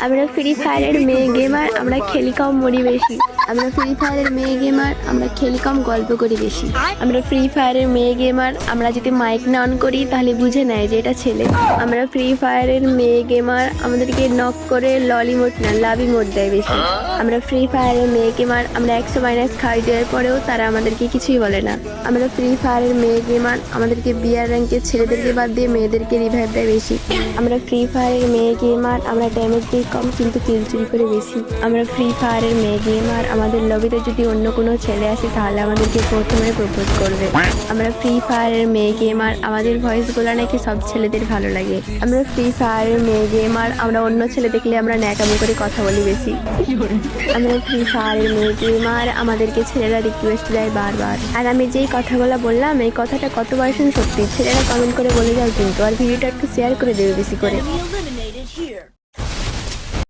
আমরা ফ্রি ফায়ারের মেয়ে গেমার, আমরা খেলি কম মরি বেশি। আমরা ফ্রি ফায়ারের মেয়ে গেমার, আমরা খেলি কম গল্প করি বেশি। আমরা ফ্রি ফায়ারের মেয়ে গেমার, আমরা যদি মাইক না অন করি তাহলে বুঝে নেয় যে এটা ছেলে। আমরা ফ্রি ফায়ারের মেয়ে গেমার, আমাদেরকে নক করে ললি মোড না লাভি মোড দেয় বেশি। আমরা ফ্রি ফায়ারের মেয়ে গেমার, আমরা 100 মাইনাস খাই দেওয়ার পরেও তারা আমাদেরকে কিছুই বলে না। আমরা ফ্রি ফায়ারের মেয়ে গেমার, আমাদেরকে বিয়ার র্যাঙ্কের ছেলেদেরকে বাদ দিয়ে মেয়েদেরকে রিভাইভ দেয় বেশি। আমরা ফ্রি ফায়ারের মেয়ে গেমার, আমরা ড্যামেজ দিই কম কিন্তু কিল চুরি করে বেশি। আমরা ফ্রি ফায়ারের মেয়ে গেমার, আমাদের লবিতে যদি অন্য কোনো ছেলে আসে তাহলে আমাদেরকে প্রথমে প্রপোজ করবে। আমরা ফ্রি ফায়ারের মেয়ে গেমার, আমাদের ভয়েসগুলো নাকি সব ছেলেদের ভালো লাগে। আমরা ফ্রি ফায়ারের মেয়ে গেমার, আমরা অন্য ছেলে দেখলে আমরা ন্যাকামি করে কথা বলি বেশি। আমরা ফ্রি ফায়ারের মেয়ে গেমার, আমাদেরকে ছেলেরা রিকোয়েস্ট দেয় বারবার। আর আমি যেই কথাগুলো বললাম এই কথাটা কত পার্সেন্ট সত্যি ছেলেরা কমেন্ট করে বলে যাও কিন্তু, আর ভিডিওটা একটু শেয়ার করে দেবে বেশি করে। Enemy eliminated here.